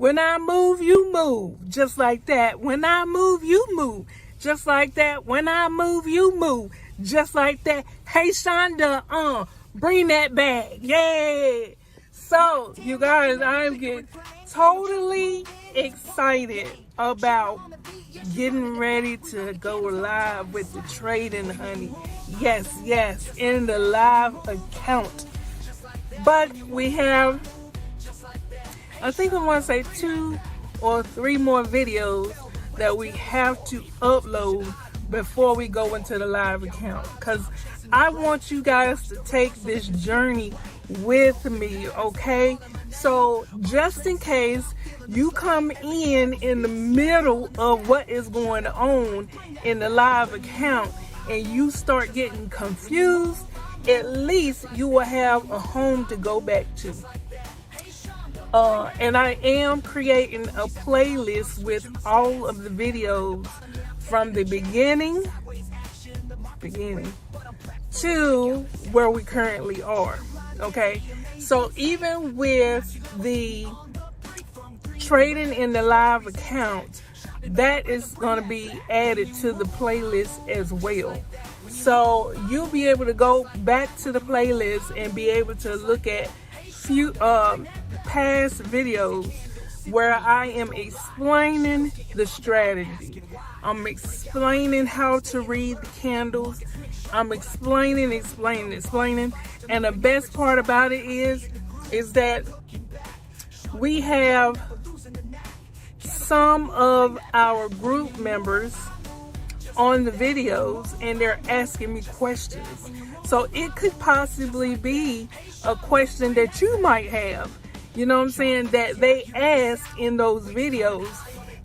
When I move, you move. Just like that. When I move, you move. Just like that. When I move, you move. Just like that. Hey, Shonda, bring that back. Yeah. So, you guys, I'm getting totally excited about getting ready to go live with the trading, honey. Yes, in the live account. But we have, I think I want to say 2 or 3 more videos that we have to upload before we go into the live account, because I want you guys to take this journey with me, okay? So just in case you come in the middle of what is going on in the live account and you start getting confused, at least you will have a home to go back to. And I am creating a playlist with all of the videos from the beginning to where we currently are. Okay, so even with the trading in the live account, that is going to be added to the playlist as well. So you'll be able to go back to the playlist and be able to look at few past videos where I am explaining the strategy. I'm explaining how to read the candles. I'm explaining. And the best part about it is that we have some of our group members on the videos and they're asking me questions. So it could possibly be a question that you might have, you know what I'm saying, that they ask in those videos.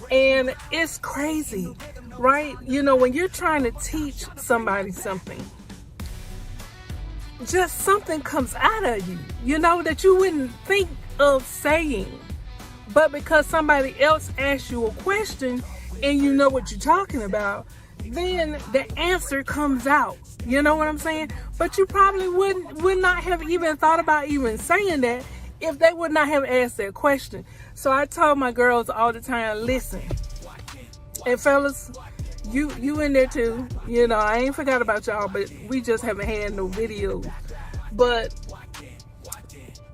And it's crazy, right? You know, when you're trying to teach somebody something, just something comes out of you, you know, that you wouldn't think of saying. But because somebody else asks you a question and you know what you're talking about, then the answer comes out. You know what I'm saying? But you probably would not have even thought about even saying that if they would not have asked that question. So I told my girls all the time, listen, and fellas, you in there too. You know, I ain't forgot about y'all, but we just haven't had no videos. But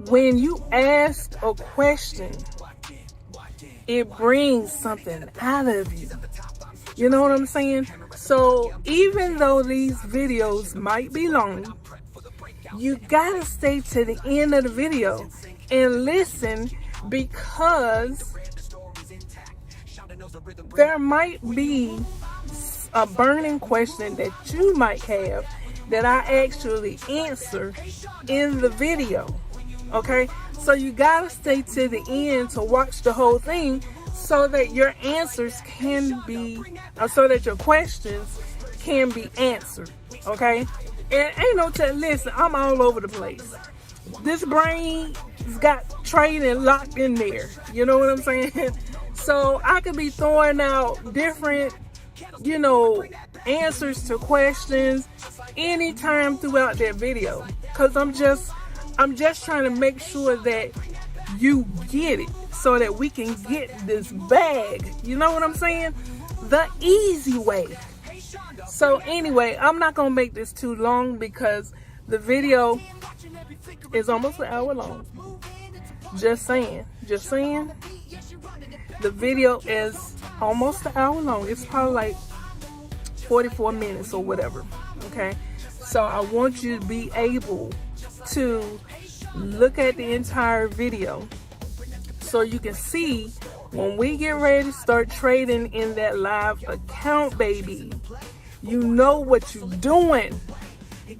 when you ask a question, it brings something out of you. You know what I'm saying? So even though these videos might be long, you gotta stay to the end of the video and listen, because there might be a burning question that you might have that I actually answer in the video. Okay, so you gotta stay to the end to watch the whole thing, so that your answers can be, so that your questions can be answered. Okay, and ain't no listen, I'm all over the place. This brain's got trading locked in there. You know what I'm saying? So I could be throwing out different, you know, answers to questions anytime throughout that video, because I'm just trying to make sure that you get it, so that we can get this bag. You know what I'm saying? The easy way. So anyway, I'm not gonna make this too long because the video is almost an hour long. Just saying. The video is almost an hour long. It's probably like 44 minutes or whatever. Okay, so I want you to be able to look at the entire video so you can see when we get ready to start trading in that live account, baby. You know what you're doing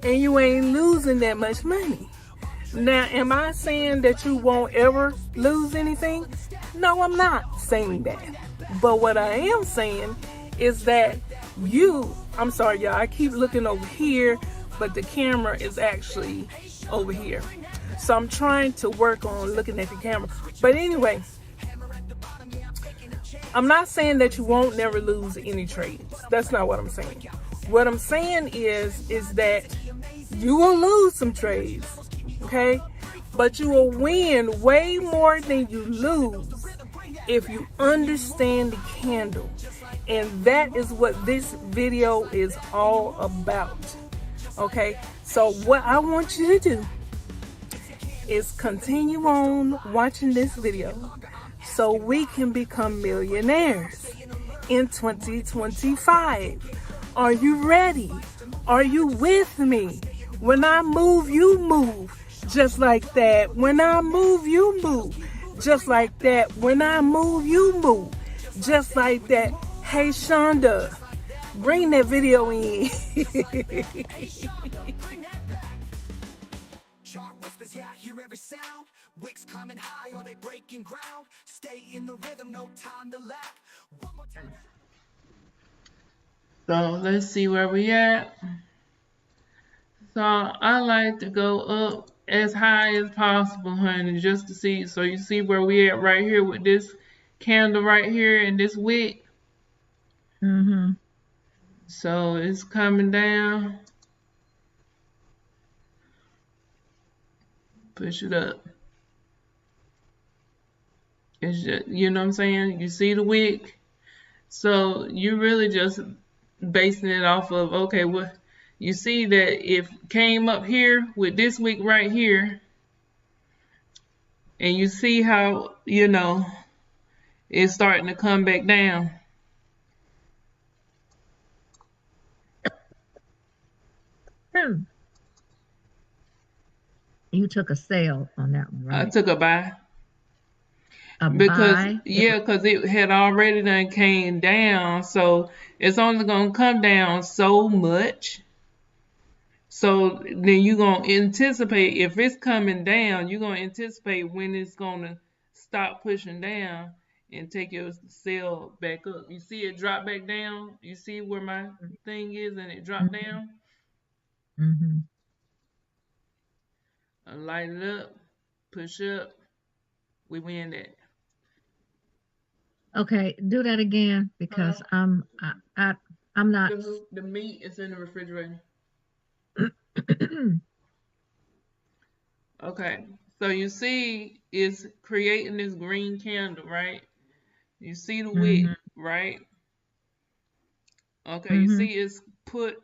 and you ain't losing that much money. Now, am I saying that you won't ever lose anything? No, I'm not saying that. But what I am saying is that I'm sorry, y'all, I keep looking over here, but the camera is actually over here. So I'm trying to work on looking at the camera. But anyway, I'm not saying that you won't never lose any trades. That's not what I'm saying. What I'm saying is that you will lose some trades, okay? But you will win way more than you lose if you understand the candle. And that is what this video is all about. Okay, so what I want you to do is continue on watching this video so we can become millionaires in 2025. Are you ready? Are you with me? When I move, you move. Just like that. When I move, you move. Just like that. When I move, you move. Just like that. Hey, Shonda, bring that video in. Chart whispers, yeah, I hear every sound. Wicks coming high, are they breaking ground? Stay in the rhythm, no time to laugh. One more time. So let's see where we at. So I like to go up as high as possible, honey, just to see. So you see where we at right here with this candle right here and this wick. So it's coming down. Push it up. It's just, you know what I'm saying? You see the wick? So you really just basing it off of, okay, what you see that if came up here with this wick right here, and you see how, it's starting to come back down. You took a sale on that one, I right? took a buy A because buy. because it had already done came down, so it's only gonna come down so much. So then you're gonna anticipate if it's coming down, you're gonna anticipate when it's gonna stop pushing down and take your sale back up. You see it drop back down. You see where my thing is, and it dropped down. Mm-hmm. I light it up, push up. We win that. Okay, do that again Huh? because I'm not. The meat is in the refrigerator. Okay, so you see it's creating this green candle, right? You see the wick, Mhm. right? Okay, you Mhm. see it's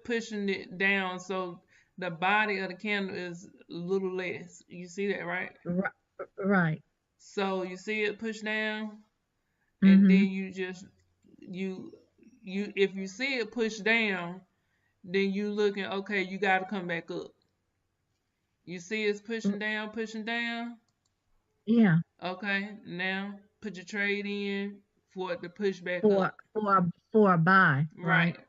pushing it down, so the body of the candle is a little less. You see that, right? Right. Right. So you see it push down, and then Mhm. you just you if you see it push down, then you looking okay. You got to come back up. You see it's pushing down, pushing down. Yeah. Okay, now put your trade in for it to push back For up. for a buy, right? Right.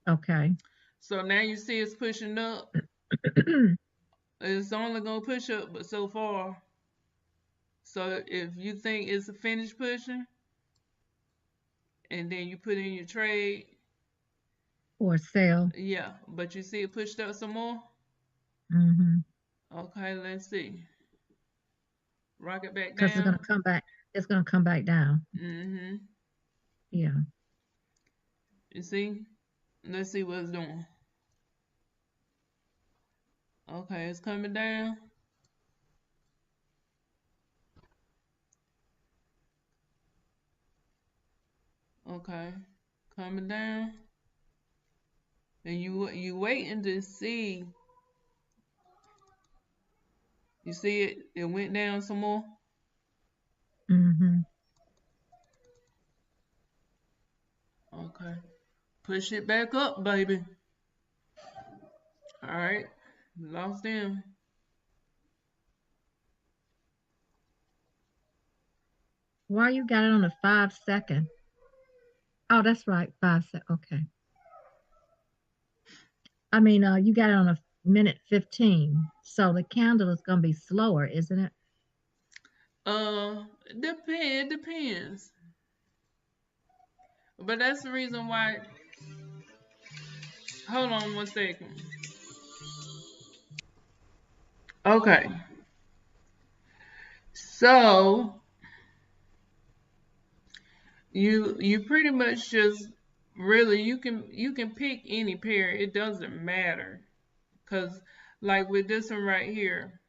Okay. So now you see it's pushing up. It's only gonna push up but so far. So if you think it's a finished pushing and then you put in your trade, For sale. yeah, but you see it pushed up some more. Mhm. Okay, let's see. Rock it back Because it's gonna down. come back. It's gonna come back down. Mm-hmm. Yeah. You see? Let's see what it's doing. Okay, it's coming down. Okay, coming down. And you waiting to see. You see it? It went down some more. Mhm. Okay, push it back up, baby. All right, lost them. Why you got it on a 5 second? Oh, that's right. 5 sec. Okay. I mean, you got it on a minute 15. So the candle is gonna be slower, isn't it? It depends. But that's the reason why. Hold on 1 second. Okay, so you pretty much just really you can pick any pair. It doesn't matter, cause like with this one right here,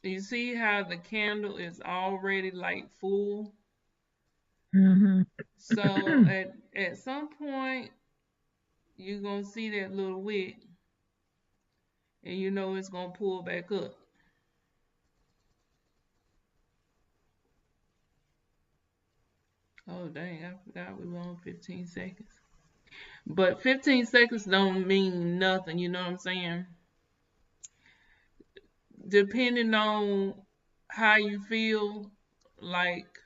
You see how the candle is already like full? Mm-hmm. So at some point you're gonna see that little wick and you know it's gonna pull back up. Oh dang, I forgot we were on 15 seconds. But 15 seconds don't mean nothing, you know what I'm saying? Depending on how you feel, like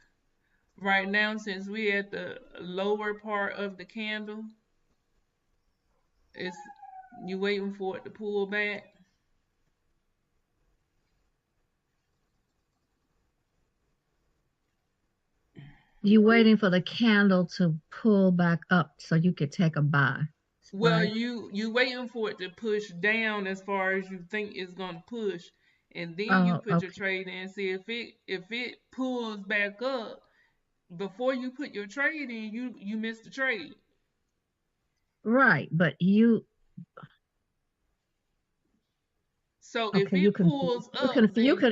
right now, since we're at the lower part of the candle, it's you waiting for it to pull back. You waiting for the candle to pull back up so you could take a buy, Well, right? you waiting for it to push down as far as you think it's gonna push, and then you Oh, put your okay. trade in. See if it pulls back up before you put your trade in, you missed the trade. Right, but you So if okay, you it confuse pulls up, then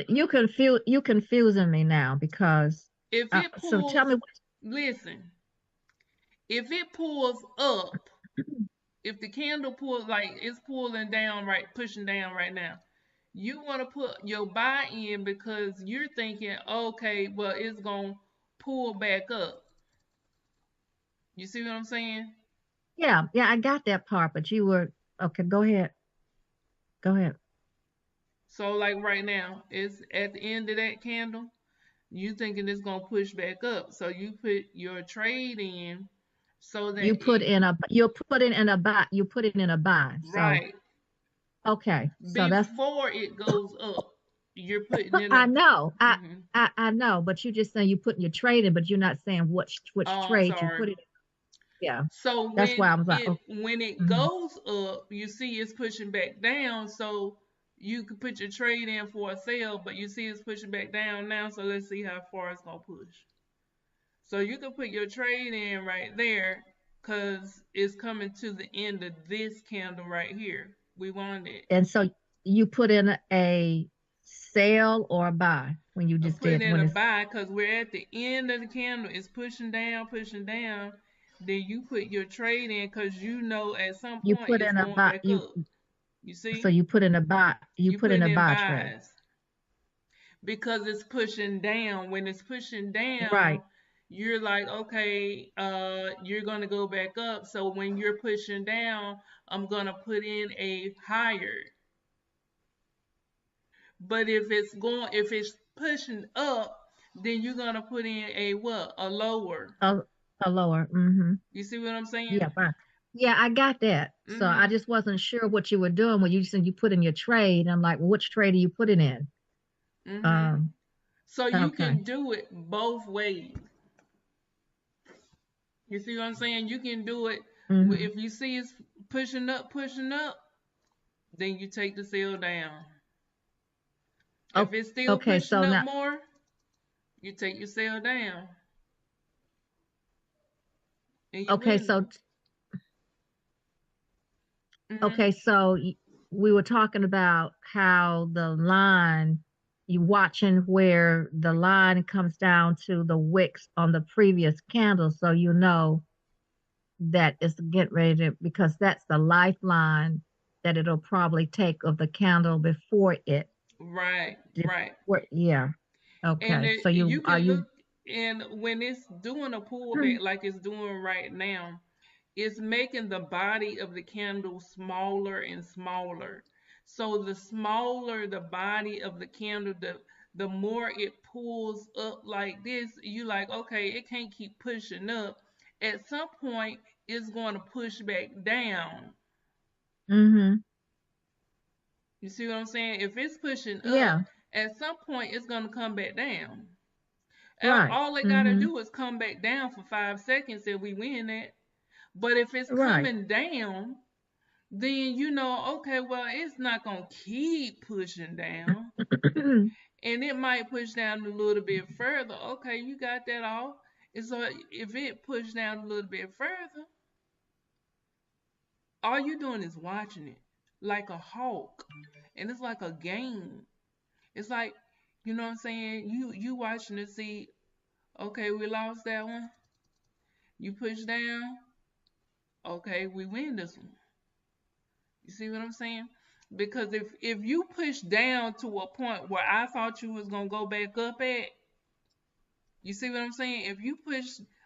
you confusing me now because if it so tell pulls, me what listen, if it pulls up, if the candle pulls like it's pulling down right, pushing down right now, you want to put your buy in because you're thinking, okay, well, it's going to pull back up. You see what I'm saying? yeah, yeah, I got that part, but you were okay, go ahead. Go ahead. So, like right now, it's at the end of that candle, you thinking it's going to push back up. So, you put your trade in so that it, You put it in a buy. So right, okay. So that's before it goes up, you're putting in I a, know. mm-hmm. I know, but you're just saying you putting your trade in, but you're not saying which Oh, I'm trade you sorry. put it in. Yeah. So That's why I was like, oh, when it mhm. goes up, you see it's pushing back down. So you can put your trade in for a sale, but you see it's pushing back down now. So let's see how far it's gonna push. So you can put your trade in right there, cause it's coming to the end of this candle right here. We want it. And so you put in a sale or a buy when you I'm just putting did in when a it's buy because we're at the end of the candle. It's pushing down, pushing down. Then you put your trade in because you know at some you point put it's in a going buy back up. You so see? you put in a buy you You put in putting a in buy trade. buys because it's pushing down. When it's pushing down, Right. you're like, okay, you're gonna go back up. So when you're pushing down, I'm gonna put in a higher. But if it's pushing up, then you're gonna put in a what? A lower. A, a lower. Mm-hmm. You see what I'm saying? Yeah, fine. Yeah, I got that. So I Mhm. just wasn't sure what you were doing when you said you put in your trade. I'm like, well, which trade are you putting in? Mhm. Um, So you okay. can do it both ways. You see what I'm saying? You can do it Hmm. if you see it's pushing up, then you take the sale down. If Oh, it's still okay. pushing So up now, more, you take your sale down and you okay, win. so Mhm. okay, so we were talking about how the line, you watching where the line comes down to the wicks on the previous candle, so you know that it's getting ready to, because that's the lifeline that it'll probably take of the candle before it. Right, Did, right. yeah. And Okay. So you are can you? look and when it's doing a pullback like it's doing right now, it's making the body of the candle smaller and smaller. So the smaller the body of the candle, the more it pulls up like this, you like, okay, it can't keep pushing up. At some point, it's going to push back down. Mm-hmm. You see what I'm saying? If it's pushing Yeah. up, at some point, it's going to come back down. Right. All they got to Mm-hmm. do is come back down for 5 seconds if we win it. But if it's Right. coming down, then you know, okay, well, it's not gonna keep pushing down, and it might push down a little bit further. Okay, you got that off. And so if it pushed down a little bit further, all you're doing is watching it like a hawk, and it's like a game. It's like You know what I'm saying? You watching to see, okay, we lost that one. You push down, okay, we win this one. You see what I'm saying? Because if you push down to a point where I thought you was gonna go back up at, you see what I'm saying? If you push,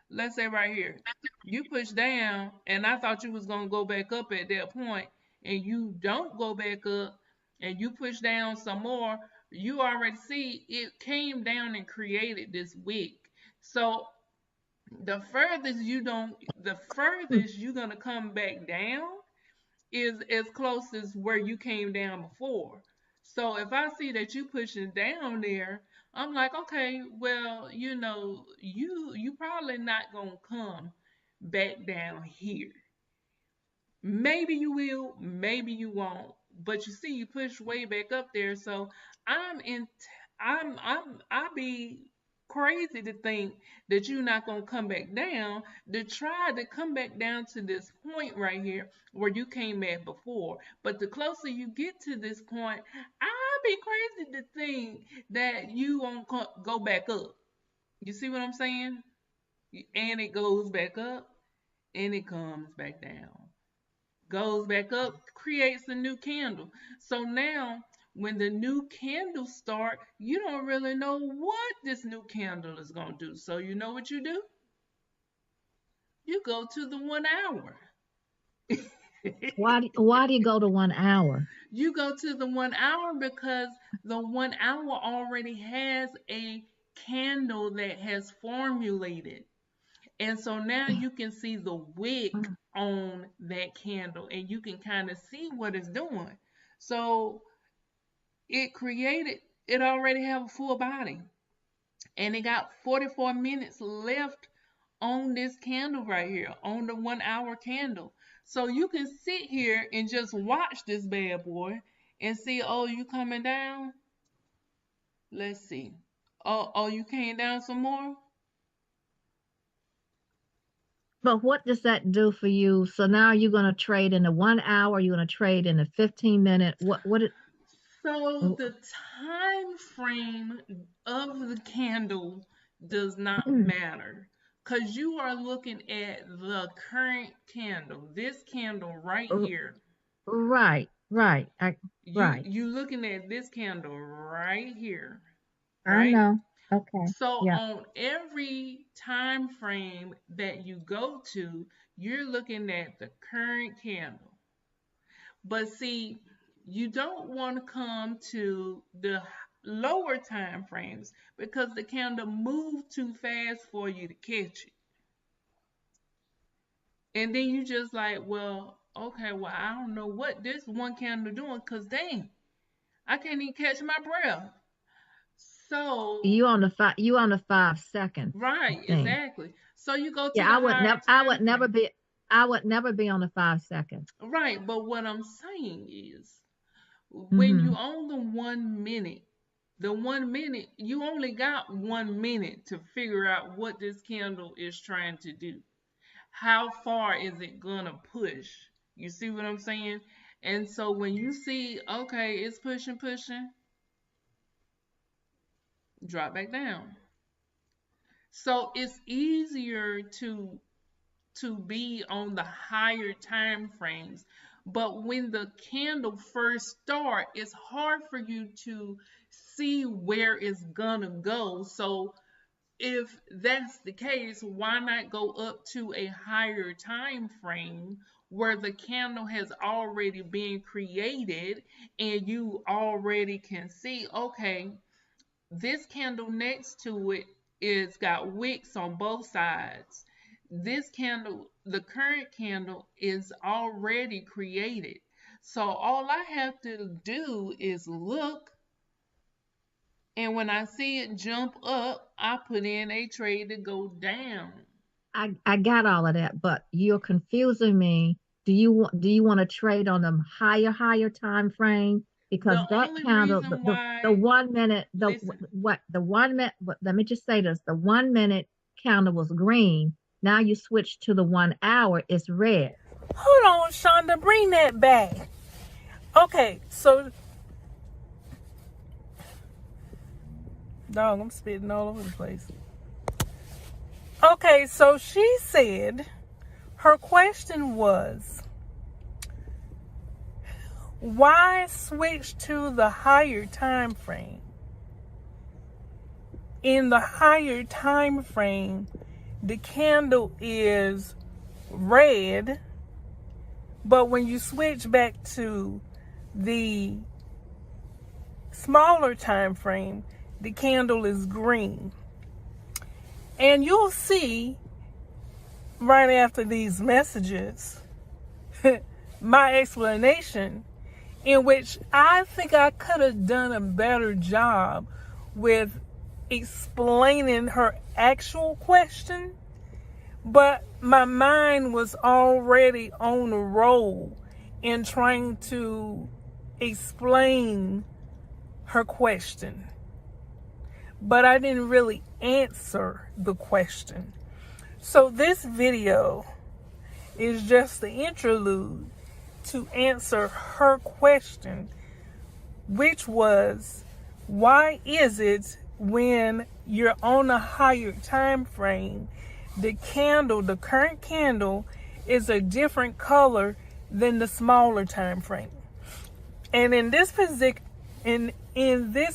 let's say right here, you push down, and I thought you was gonna go back up at that point, and you don't go back up, and you push down some more, you already see it came down and created this wick. So the furthest you're gonna come back down is as close as where you came down before. So if I see that you pushing down there, I'm like, okay, well, you probably not gonna come back down here. Maybe you will, maybe you won't. But you see, you push way back up there, so I'm in. I be crazy to think that you're not gonna come back down to try to come back down to this point right here where you came at before. But the closer you get to this point, I be crazy to think that you won't go back up. You see what I'm saying? And it goes back up and it comes back down, goes back up, creates a new candle. So now, when the new candles start, you don't really know what this new candle is going to do. So you know what you do? You go to the 1 hour. Why do you go to 1 hour? You go to the 1 hour because the 1 hour already has a candle that has formulated. And so now you can see the wick on that candle and you can kind of see what it's doing. So it already have a full body. And it got 44 minutes left on this candle right here, on the 1 hour candle. So you can sit here and just watch this bad boy and see, oh, you coming down? Let's see. Oh, you came down some more? But what does that do for you? So now you're going to trade in the 1 hour, you're going to trade in the 15 minute. So the time frame of the candle does not matter because you are looking at the current candle, this candle right here. Right. Right. You looking at this candle right here, I right? know. Okay. So Yeah. on every time frame that you go to, you're looking at the current candle. But see, you don't want to come to the lower time frames because the candle moved too fast for you to catch it. And then you just like, well, okay, well, I don't know what this one candle doing because dang, I can't even catch my breath. So, You on the 5 second right, thing. exactly. So you go to Yeah, the higher time frame. I would never be on the 5 second. Right, but what I'm saying is when you Mm-hmm. own the 1 minute, you only got 1 minute to figure out what this candle is trying to do. How far is it gonna push? You see what I'm saying? And so when you see, okay, it's pushing, pushing, drop back down. So it's easier to be on the higher time frames. But when the candle first start, it's hard for you to see where it's gonna go. So if that's the case, why not go up to a higher time frame where the candle has already been created and you already can see, okay, this candle next to it is got wicks on both sides. This candle, the current candle, is already created. So all I have to do is look, and when I see it jump up, I put in a trade to go down. I got all of that, but you're confusing me. Do you want to trade on the higher time frame? Because The that only candle, reason the why, 1 minute, listen, the 1 minute, let me just say this, the 1 minute candle was green. Now you switch to the 1 hour, it's red. Hold on, Shonda, bring that back. Okay, so Dog, I'm spitting all over the place. Okay, so she said her question was, why switch to the higher time frame? In the higher time frame, the candle is red, but when you switch back to the smaller time frame, the candle is green. And you'll see right after these messages my explanation, in which I think I could have done a better job with explaining her actual question, but my mind was already on a roll in trying to explain her question. But I didn't really answer the question. So this video is just the interlude to answer her question, which was, why is it when you're on a higher time frame, the current candle is a different color than the smaller time frame? And in this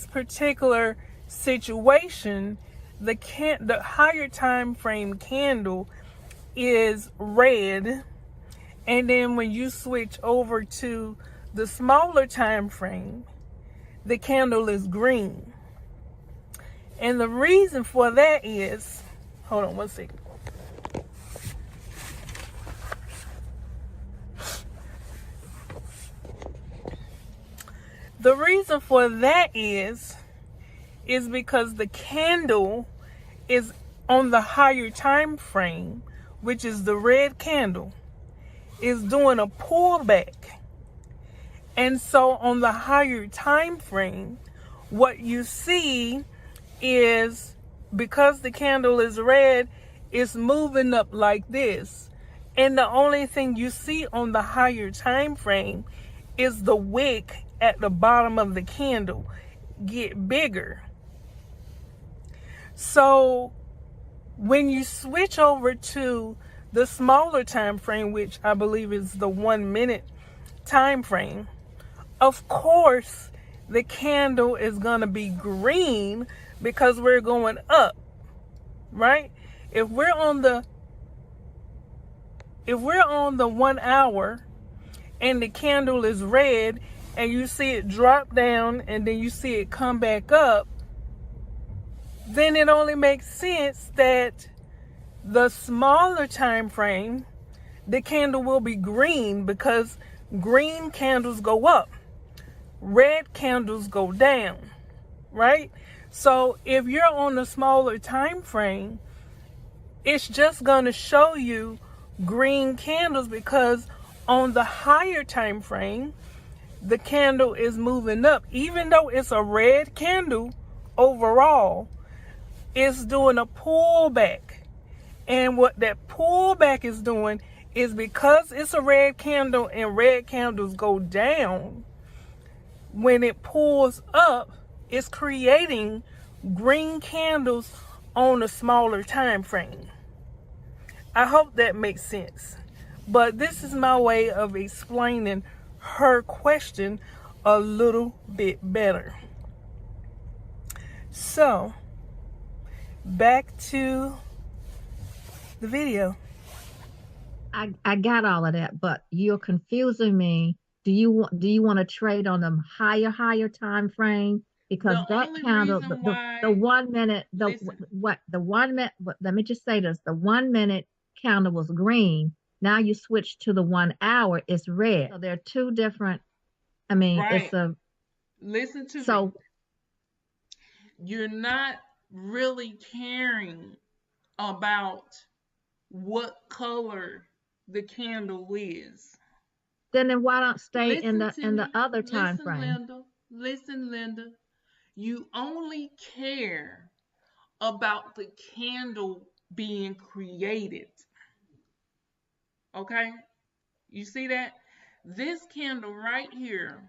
particular situation, the higher time frame candle is red, and then when you switch over to the smaller time frame, the candle is green. And the reason for that is, hold on one second. The reason for that is because the candle is on the higher time frame, which is the red candle, is doing a pullback. And so on the higher time frame, what you see is, because the candle is red, it's moving up like this. And the only thing you see on the higher time frame is the wick at the bottom of the candle get bigger. So when you switch over to the smaller time frame, which I believe is the 1 minute time frame, of course the candle is going to be green because we're going up, right? If we're on the 1 hour and the candle is red and you see it drop down and then you see it come back up, then it only makes sense that the smaller time frame, the candle will be green, because green candles go up, red candles go down, right? So if you're on the smaller time frame, it's just going to show you green candles, because on the higher time frame, the candle is moving up. Even though it's a red candle overall, it's doing a pullback. And what that pullback is doing is, because it's a red candle and red candles go down, when it pulls up, it's creating green candles on a smaller time frame. I hope that makes sense. But this is my way of explaining her question a little bit better. So, back to the video. I got all of that, but you're confusing me. Do you want to trade on the higher time frame? Because The that only candle, reason the why, 1 minute, listen, the 1 minute, let me just say this, the 1 minute candle was green. Now you switch to the 1 hour, it's red. So they're two different, it's right, a, listen to me. so You're not really caring about what color the candle is. then why don't stay in Listen the to me. other time Listen, frame? Linda. Listen, Linda. You only care about the candle being created. Okay? You see that? This candle right here,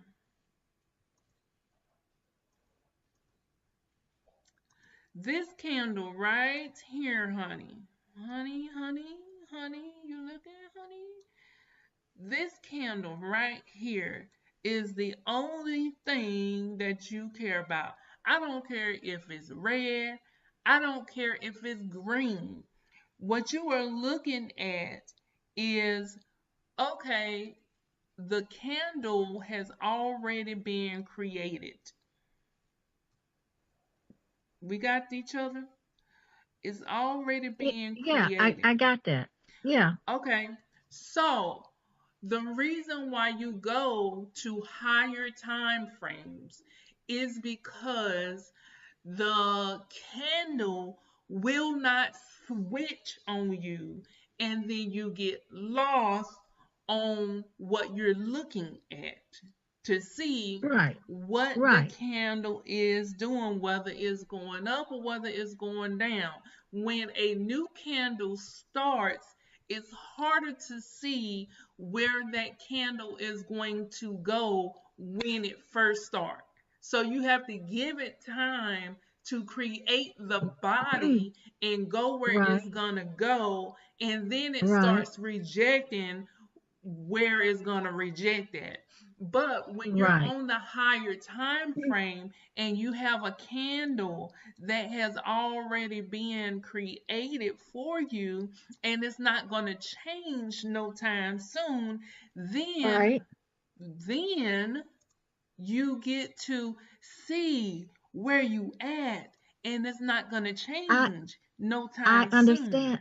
This candle right here, honey. Honey, honey, honey, you looking, honey? This candle right here is the only thing that you care about. I don't care if it's red. I don't care if it's green. What you are looking at is, okay, the candle has already been created. We got each other? It's already being Yeah, created. I got that. Yeah. Okay, so the reason why you go to higher time frames is because the candle will not switch on you and then you get lost on what you're looking at to see Right. what the Right. candle is doing, whether it's going up or whether it's going down. When a new candle starts, it's harder to see where that candle is going to go when it first starts. So you have to give it time to create the body and go where it's Right. gonna go, and then it Right. starts rejecting where it's gonna reject that. But when you're Right. on the higher time frame and you have a candle that has already been created for you and it's not going to change no time soon, then Right. then you get to see where you at and it's not going to I change no I time soon. understand.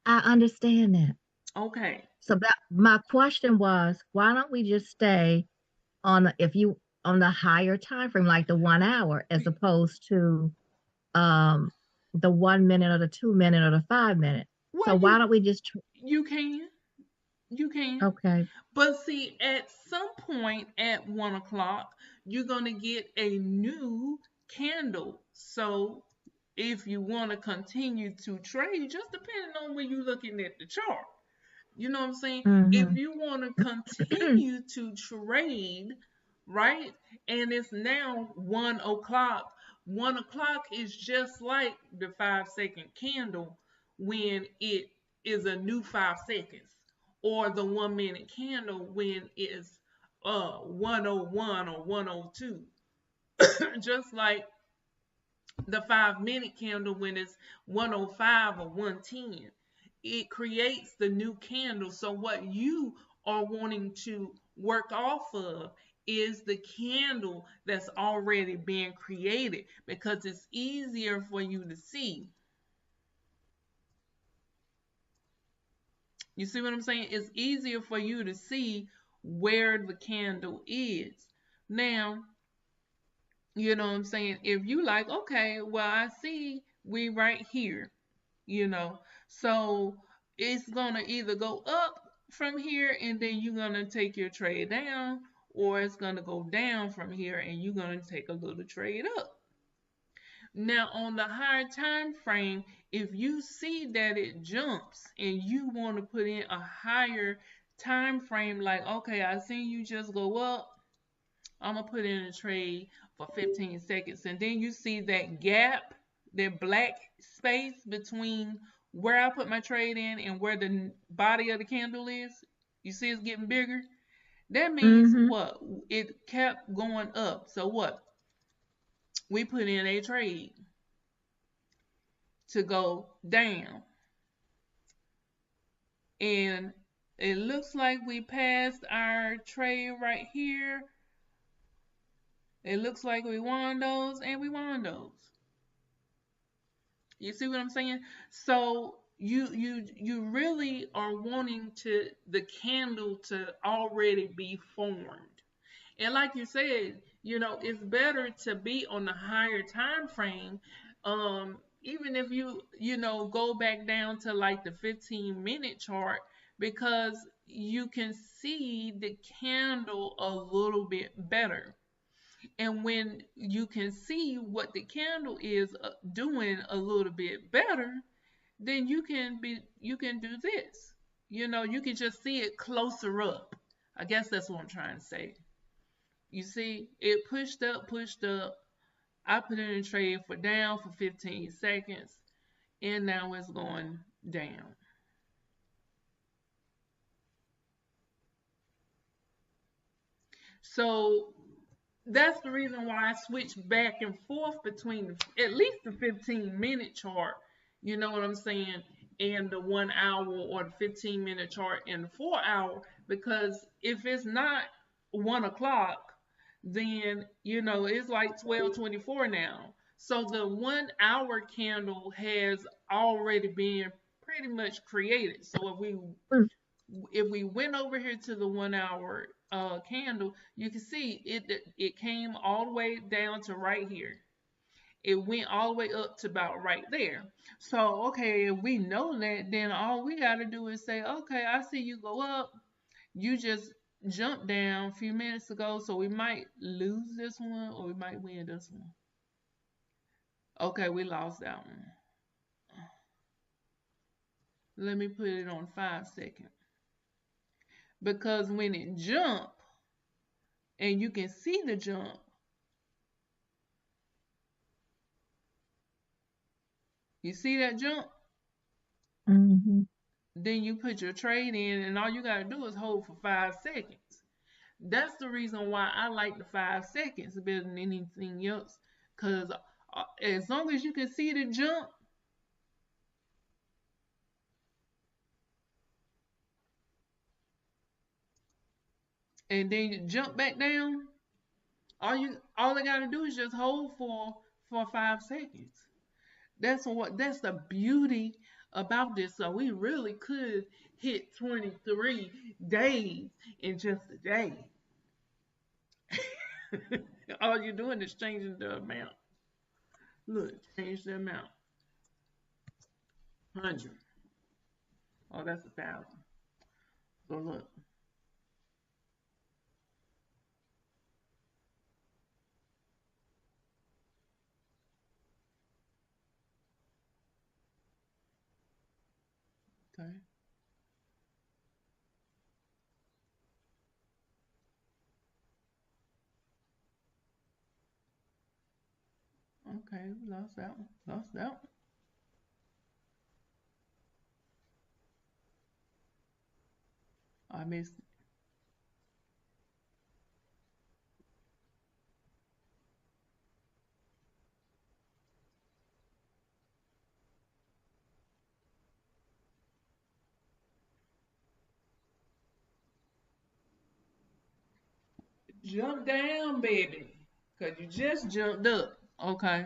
I understand that. Okay. So that my question was, why don't we just stay on the if you on the higher time frame, like the 1 hour, as opposed to um the 1 minute or the 2 minute or the 5 minute? So Well, why don't we just you can. You can. okay. But see, at some point at 1 o'clock, you're going to get a new candle. So if you want to continue to trade, just depending on where you're looking at the chart. You know what I'm saying? If Mm-hmm. you want to continue to trade, right? And it's now 1 o'clock. 1 o'clock is just like the 5 second candle when it is a new 5 seconds, or the 1 minute candle when it's 101 or 102. Just like the 5 minute candle when it's 105 or 110. It creates the new candle. So what you are wanting to work off of is the candle that's already been created because it's easier for you to see. You see what I'm saying? It's easier for you to see where the candle is. Now, you know what I'm saying? If you like, okay, well, I see we right here, you know. So it's gonna either go up from here and then you're gonna take your trade down, or it's gonna go down from here and you're gonna take a little trade up. Now on the higher time frame, if you see that it jumps and you want to put in a higher time frame, like okay, I seen you just go up, I'm gonna put in a trade for 15 seconds, and then you see that gap, that black space between where I put my trade in and where the body of the candle is. You see it's getting bigger. That means Mm-hmm. what? It kept going up. So what? We put in a trade to go down, and it looks like we passed our trade right here. It looks like we won those and we won those. You see what I'm saying? So you really are wanting to the candle to already be formed. And like you said, you know, it's better to be on the higher time frame. Even if you know go back down to like the 15-minute chart, because you can see the candle a little bit better. And when you can see what the candle is doing a little bit better, then you can do this. You know, you can just see it closer up. I guess that's what I'm trying to say. You see, it pushed up, I put in a trade for down for 15 seconds, and now it's going down. So that's the reason why I switch back and forth between at least the 15-minute chart, you know what I'm saying, and the 1 hour, or the 15-minute chart and the 4 hour, because if it's not 1 o'clock, then it's like 12:24 now. So the 1 hour candle has already been pretty much created. So if we went over here to the 1 hour candle, you can see it came all the way down to right here. It went all the way up to about right there. So, okay, if we know that, then all we got to do is say, okay, I see you go up. You just jumped down a few minutes ago, so we might lose this one or we might win this one. Okay, we lost that one. Let me put it on 5 seconds. Because when it jump, and you can see the jump, you see that jump? Mm-hmm. Then you put your trade in, and all you got to do is hold for 5 seconds. That's the reason why I like the 5 seconds better than anything else. Because as long as you can see the jump, and then you jump back down, all I gotta do is just hold for 5 seconds. That's the beauty about this. So we really could hit 23 days in just a day. All you're doing is changing the amount. Look, change the amount. 100. Oh, that's 1,000. So look. Okay. Okay, we lost that one. Lost that one. I missed it. Jump down, baby. Because you just jumped up. Okay.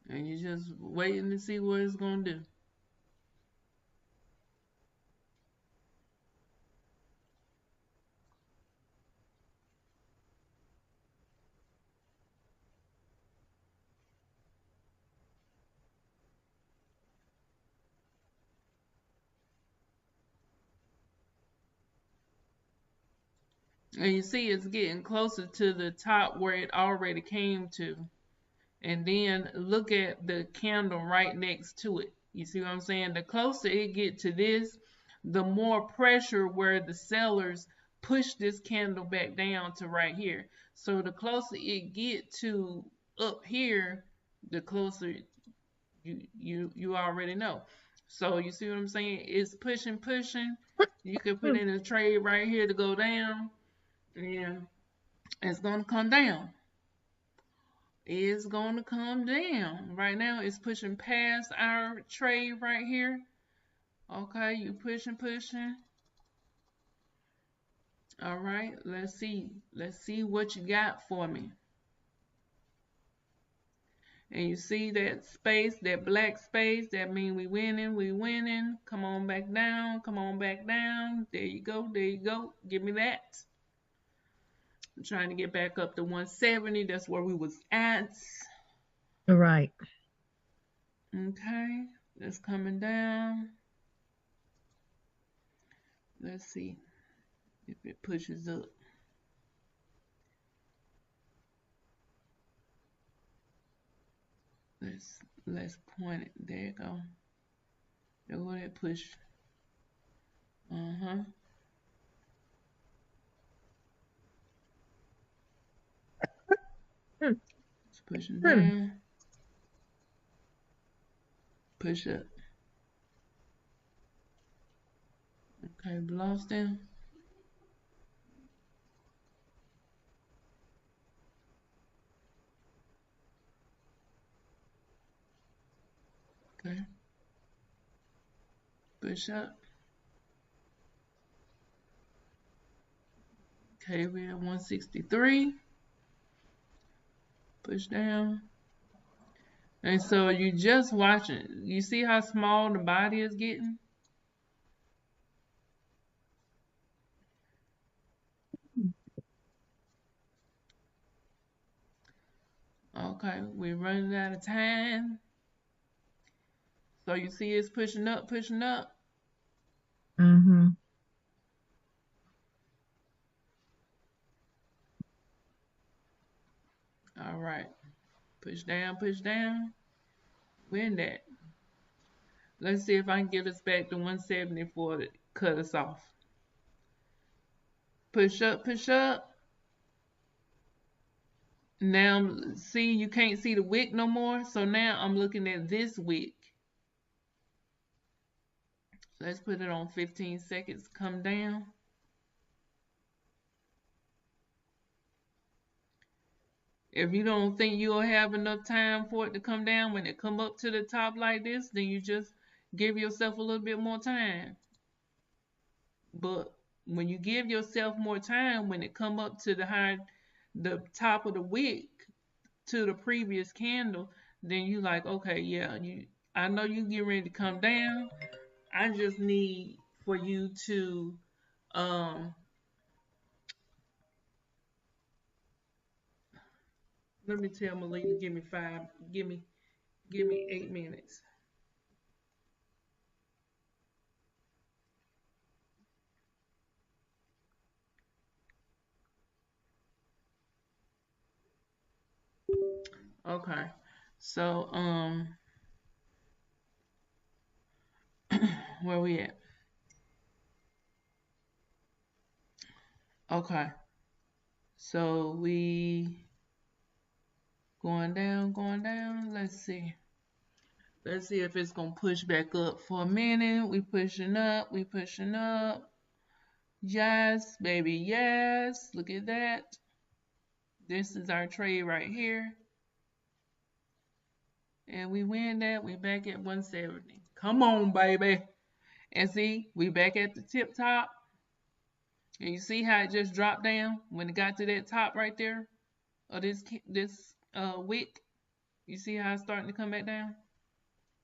And you just waiting to see what it's going to do. And you see it's getting closer to the top where it already came to. And then look at the candle right next to it. You see what I'm saying? The closer it get to this, the more pressure where the sellers push this candle back down to right here. So the closer it get to up here, the closer you already know. So you see what I'm saying? It's pushing, pushing. You can put in a trade right here to go down, and it's gonna come down. It's gonna come down. Right now, it's pushing past our trade right here. Okay, you pushing, pushing. All right, let's see. Let's see what you got for me. And you see that space, that black space, that means we winning, we winning. Come on back down, come on back down. There you go, there you go. Give me that. I'm trying to get back up to 170. That's where we was at. Right. Okay, that's coming down. Let's see if it pushes up. Let's point it. There you go. There go that push. Uh-huh. It's pushing down. Push up. Okay, lost down. Okay. Push up. Okay, we're at 163. Push down. And so you just watching. You see how small the body is getting? Okay, we're running out of time. So you see it's pushing up, pushing up. Mm-hmm. All right. Push down, push down. We're in that. Let's see if I can get us back to 174 to cut us off. Push up, push up. Now, see, you can't see the wick no more. So now I'm looking at this wick. Let's put it on 15 seconds. Come down. If you don't think you'll have enough time for it to come down when it come up to the top like this, then you just give yourself a little bit more time. But when you give yourself more time, when it come up to the top of the wick to the previous candle, then you like, okay, yeah, I know you get ready to come down. I just need for you to let me tell Malika, give me 8 minutes. Okay. So where we at? Okay. So we going down, going down. Let's see. Let's see if it's gonna push back up for a minute. We pushing up, we pushing up. Yes, baby, yes. Look at that. This is our trade right here. And we win that. We back at 170. Come on, baby. And see, we back at the tip top. And you see how it just dropped down when it got to that top right there of this wick. You see how it's starting to come back down?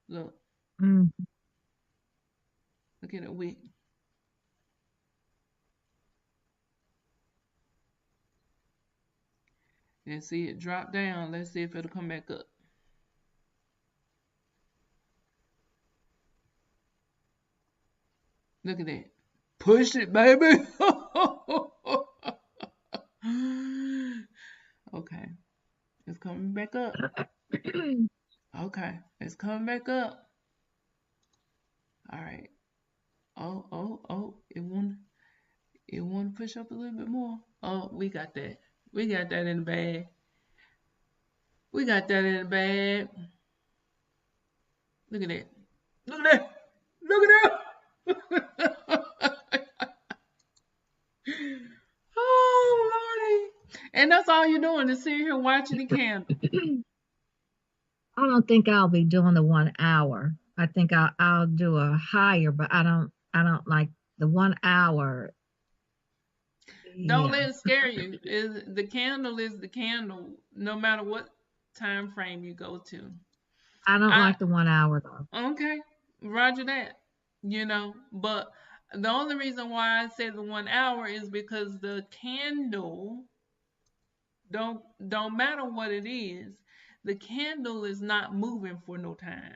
Look, Mm. look at the wick. And see it drop down. Let's see if it'll come back up. Look at that. Push it, baby. Okay. It's coming back up. Okay. It's coming back up. All right. Oh. It want to push up a little bit more. Oh, we got that. We got that in the bag. We got that in the bag. Look at that. Look at that. Look at that. Oh, Lordy. And that's all you're doing is sitting here watching the candle. I don't think I'll be doing the 1 hour. I think I'll do a higher, but I don't like the 1 hour. Don't Yeah. let it scare you. The candle is the candle, no matter what time frame you go to. I don't I like the 1 hour though. Okay, Roger that. But the only reason why I said the 1 hour is because the candle don't matter what it is, the candle is not moving for no time.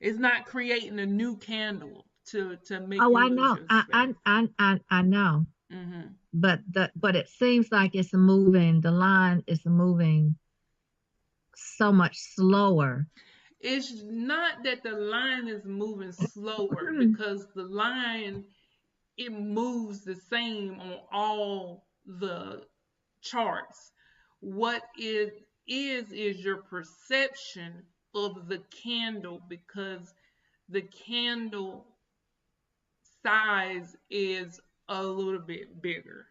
It's not creating a new candle. to make Oh, you I lose know. your I space. I I I, I know. Hmm. But it seems like it's moving. The line is moving so much slower. It's not that the line is moving slower because the line it moves the same on all the charts. What it is your perception of the candle because the candle size is a little bit bigger.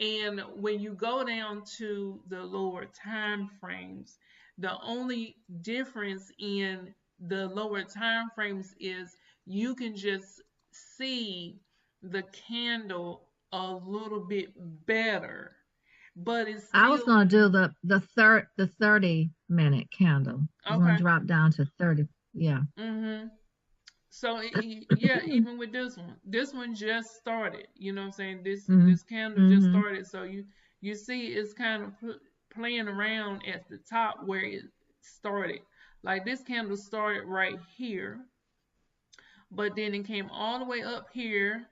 And when you go down to the lower time frames, the only difference in the lower time frames is you can just see the candle a little bit better, but it's I was still gonna do the 30-minute candle. I was gonna okay. drop down to 30. Yeah. Mhm. So yeah, even with this one just started. You know what I'm saying? Mm-hmm. This candle just Mm-hmm. started. So you see it's kind of playing around at the top where it started. Like this candle started right here, but then it came all the way up here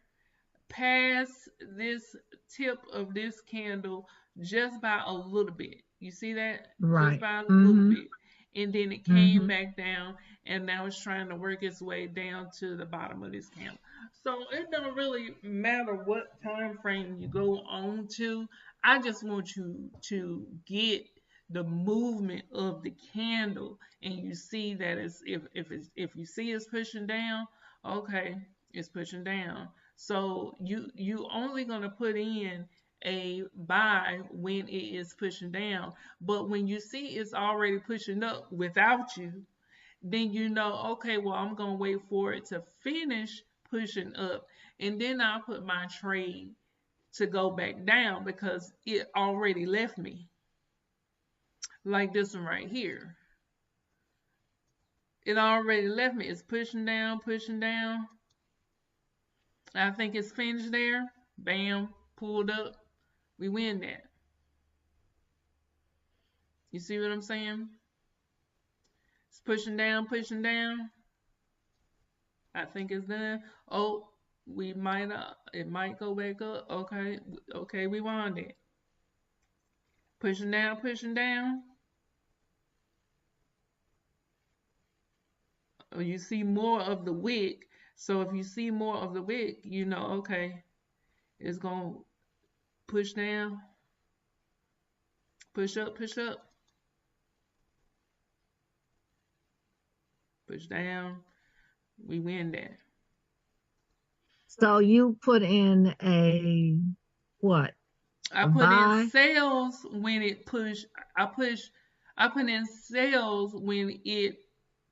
past this tip of this candle just by a little bit. You see that? Just Right. by a little Mm-hmm. bit. And then it came Mm-hmm. back down and now it's trying to work its way down to the bottom of this candle. So it don't really matter what time frame you go on to. I just want you to get the movement of the candle and you see that if you see it's pushing down, okay, it's pushing down. So you only gonna put in a buy when it is pushing down. But when you see it's already pushing up without you, then you know, okay, well I'm gonna wait for it to finish pushing up and then I'll put my trade to go back down because it already left me. Like this one right here. It already left me. It's pushing down, pushing down. I think it's finished there. Bam, pulled up. We win that. You see what I'm saying? It's pushing down, pushing down. I think it's done. Oh, we might it might go back up. Okay, okay, we won it. Pushing down, pushing down. Oh, you see more of the wick. So if you see more of the wick, you know, okay, it's gonna push down, push up, push down. We win that. So you put in a what? I A put in buy? sales when it push. I push. I put in sales when it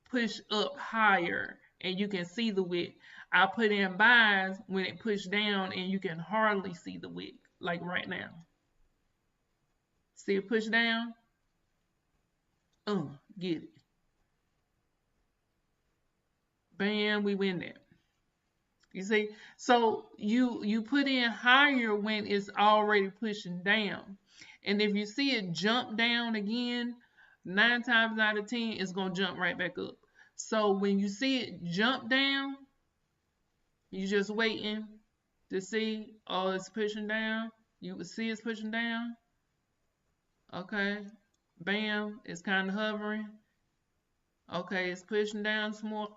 push up higher and you can see the wick. I put in buys when it push down and you can hardly see the wick, like right now. See it push down? Get it. Bam, we win that. You see? So you put in higher when it's already pushing down. And if you see it jump down again, 9 times out of 10, it's gonna jump right back up. So when you see it jump down, you just waiting to see, oh, it's pushing down. You will see it's pushing down. Okay. Bam, it's kind of hovering. Okay, it's pushing down some more.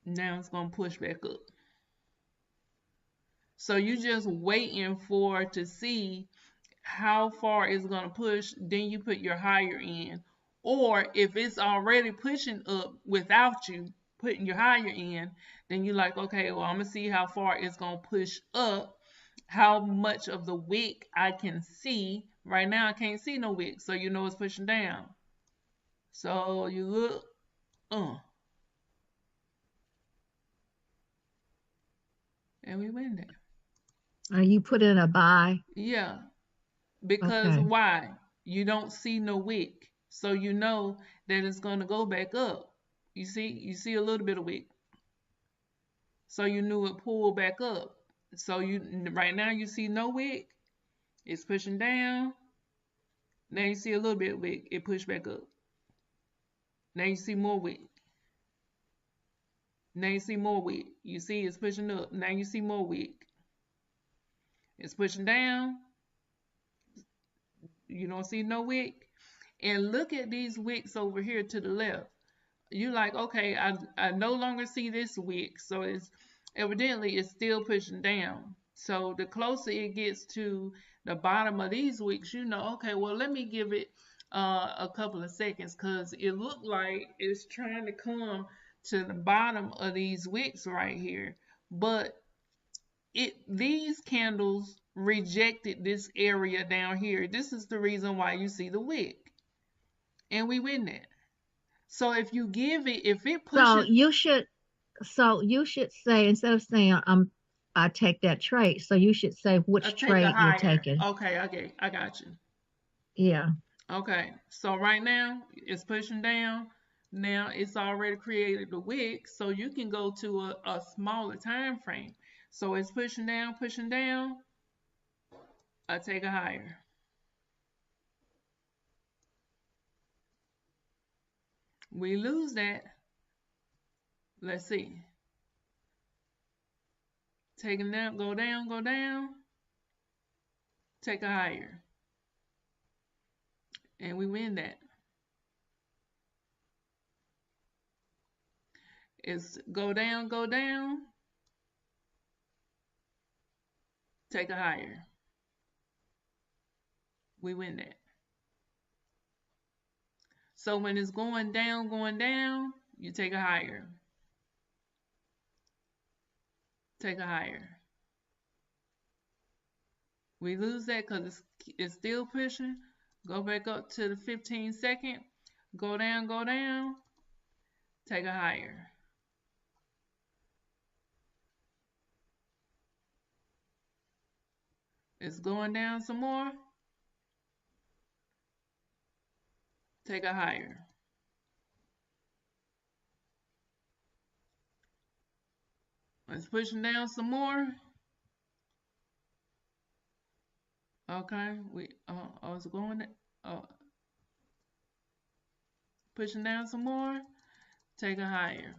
Now it's gonna push back up. So you just waiting for to see how far it's gonna push, then you put your higher in. Or if it's already pushing up without you putting your higher in, then you're like, okay, well, I'm gonna see how far it's gonna push up, how much of the wick I can see. Right now I can't see no wick, so you know it's pushing down. So you look, uh, and we win there. You put in a buy? Yeah, because Okay. why? You don't see no wick, so you know that it's gonna go back up. You see a little bit of wick, so you knew it pulled back up. So you right now you see no wick, it's pushing down. Now you see a little bit of wick, it pushed back up. Now you see more wick. Now you see more wick. You see it's pushing up. Now you see more wick. It's pushing down. You don't see no wick. And look at these wicks over here to the left. You like, okay, I no longer see this wick, so it's evidently it's still pushing down. So the closer it gets to the bottom of these wicks, you know, okay, well let me give it a couple of seconds because it looked like it's trying to come to the bottom of these wicks right here, but these candles rejected this area down here. This is the reason why you see the wick, and we win that. So if you give it, if it So pushes, you should say, instead of saying I take that trade, so you should say I which take a trade you're higher. taking. Okay, I got you. Yeah. Okay, so right now it's pushing down. Now it's already created the wick, so you can go to a smaller time frame. So it's pushing down, pushing down. I take a higher. We lose that. Let's see. Taking down, go down, go down. Take a higher, and we win that. It's go down, take a higher. We win that. So when it's going down, you take a higher. Take a higher. We lose that because it's still pushing. Go back up to the 15-second. Go down. Take a higher. It's going down some more. Take a higher. It's pushing down some more. Okay, it's going uh, pushing down some more. Take a higher.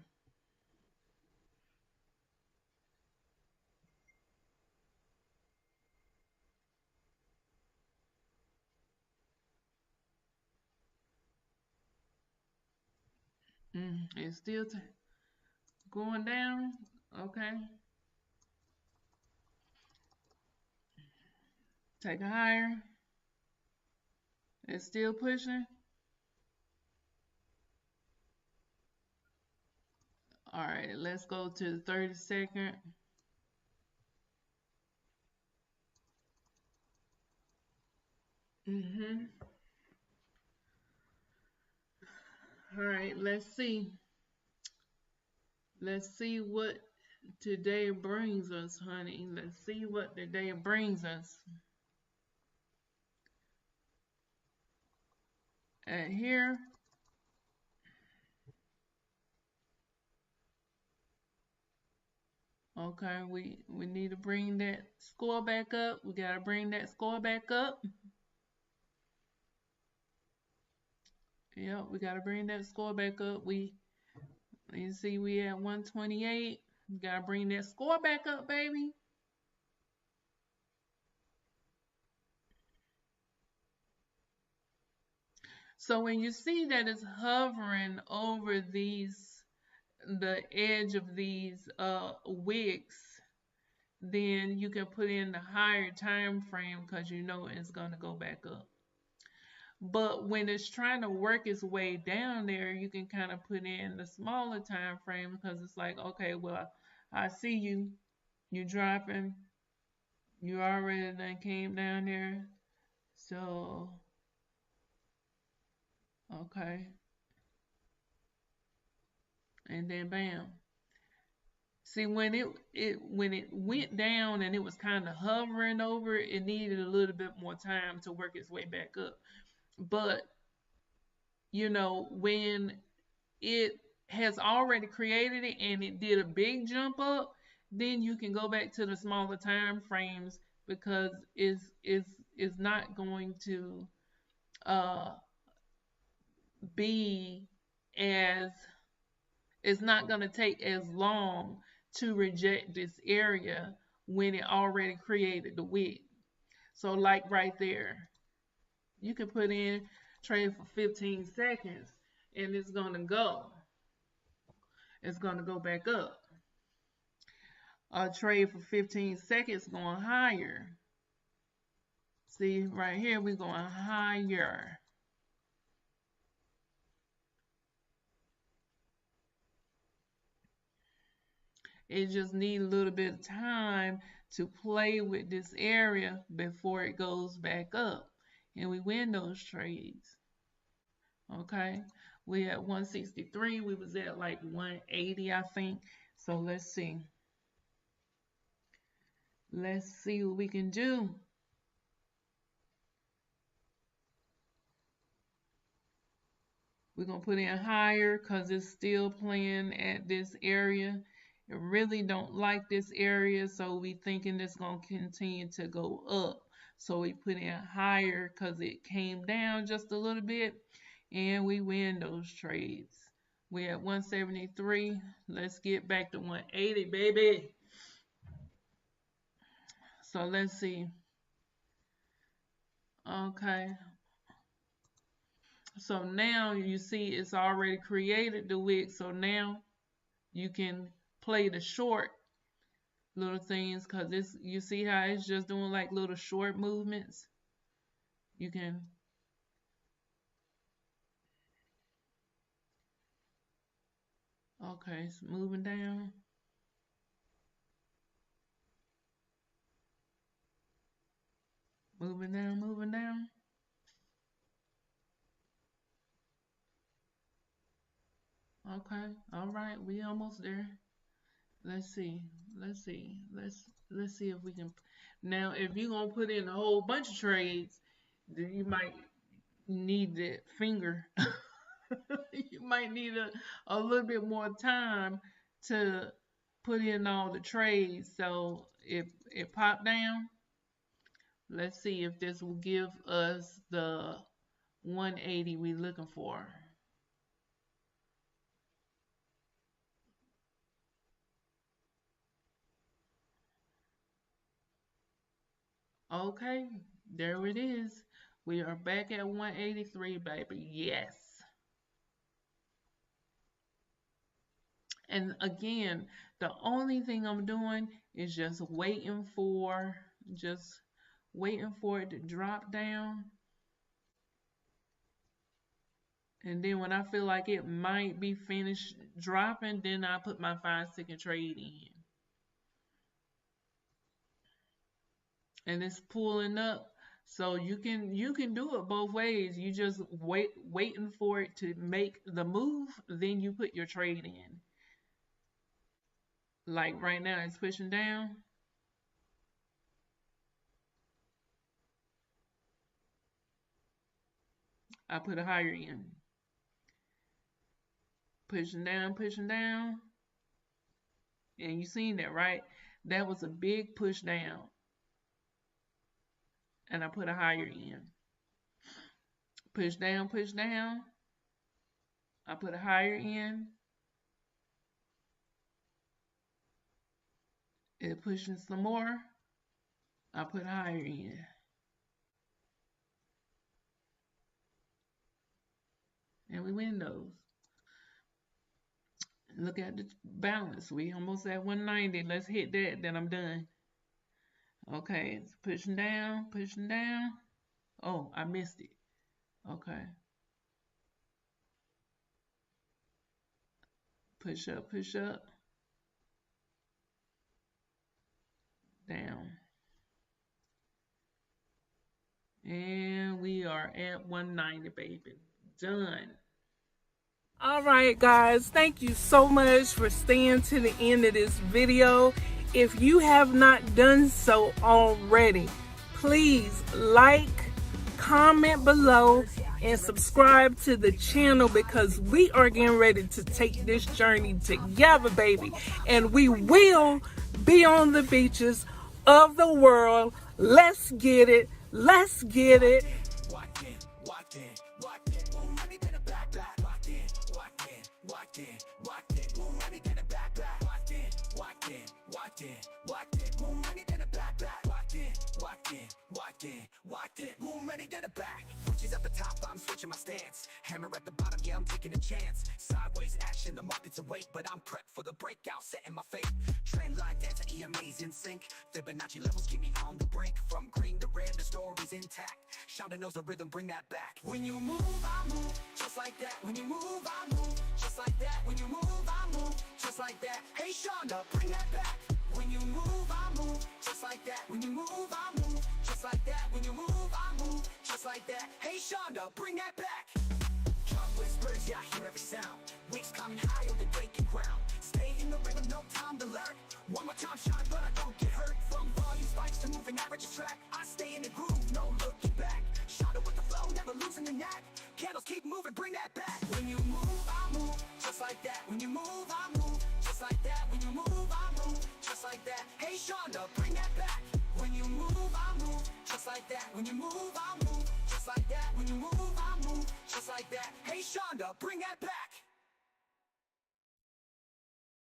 It's still going down. Okay, take a higher. It's still pushing. All right, let's go to the 30-second. All right, let's see. Let's see what today brings us, honey. Let's see what today brings us. And here, okay, we need to bring that score back up. We gotta bring that score back up. Yep, we gotta bring that score back up. You see we at 128. We gotta bring that score back up, baby. So when you see that it's hovering over the edge of these wicks, then you can put in the higher time frame because you know it's going to go back up. But when it's trying to work its way down there, you can kind of put in the smaller time frame because it's like, okay, well, I see you dropping, you already done came down there. So, okay. And then bam. See, when it went down and it was kind of hovering over it, it needed a little bit more time to work its way back up. But when it has already created it and it did a big jump up, then you can go back to the smaller time frames because it's not going to uh, be as It's not going to take as long to reject this area when it already created the wick. So like right there, you can put in trade for 15 seconds and it's going to go. It's going to go back up. Trade for 15 seconds going higher. See, right here, we're going higher. It just needs a little bit of time to play with this area before it goes back up. And we win those trades. Okay. We at 163. We was at like 180, I think. So let's see. Let's see what we can do. We're going to put in higher because it's still playing at this area. I really don't like this area, so we thinking it's going to continue to go up. So we put in higher because it came down just a little bit, and we win those trades. We're at 173. Let's get back to 180, baby. So let's see. Okay. So now you see it's already created the wick. So now you can play the short little things because it's, you see how it's just doing like little short movements. You can okay, it's moving down. Moving down, moving down. Okay, all right, we almost there. Let's see. Let's see. Let's see if we can. Now, if you're gonna put in a whole bunch of trades, then you might need that finger. You might need a little bit more time to put in all the trades. So if it popped down, let's see if this will give us the 180 we're looking for. Okay, there it is. We are back at 183, baby. Yes. And again, the only thing I'm doing is just waiting for it to drop down. And then when I feel like it might be finished dropping, then I put my 5-second trade in. And it's pulling up. So you can do it both ways. You just waiting for it to make the move, then you put your trade in. Like right now it's pushing down. I put a higher in. Pushing down, pushing down. And you seen that, right? That was a big push down. And I put a higher in. Push down, push down. I put a higher in. It pushing some more. I put higher in. And we win those. Look at the balance. We almost at 190. Let's hit that, then I'm done. Okay, it's pushing down, pushing down. Oh, I missed it. Okay. Push up, push up. Down. And we are at 190, baby. Done. All right, guys, thank you so much for staying to the end of this video. If you have not done so already, please like, comment below, and subscribe to the channel because we are getting ready to take this journey together, baby. And we will be on the beaches of the world. Let's get it. Let's get it. Walked in, Move money to the back. Walked in, move money to the back. Switches at the top, I'm switching my stance. Hammer at the bottom, yeah, I'm taking a chance. Sideways action, the market's awake, but I'm prepped for the breakout, setting my fate. Trend line dance, EMA's in sync. Fibonacci levels keep me on the brink. From green to red, the story's intact. Shonda knows the rhythm, bring that back. When you move, I move, just like that. When you move, I move, just like that. When you move, I move, just like that. Hey Shonda, bring that back. When you move, I move, just like that. When you move, I move, just like that. When you move, I move, just like that. Hey Shonda, bring that back. Chart whispers, yeah, I hear every sound. Wings climbing high on the breaking ground. Stay in the rhythm, no time to learn. One more time, shine, but I don't get hurt. From volume spikes to moving average track, I stay in the groove, no looking back. Shonda with the flow, never losing the knack. Candles keep moving, bring that back. When you move, I move, just like that. When you move, I move, just like that. When you move, I move, just like that. Hey Shonda, bring that back. When you move, I move, just like that. When you move, I move, just like that. When you move, I move, just like that. Hey Shonda, bring that back.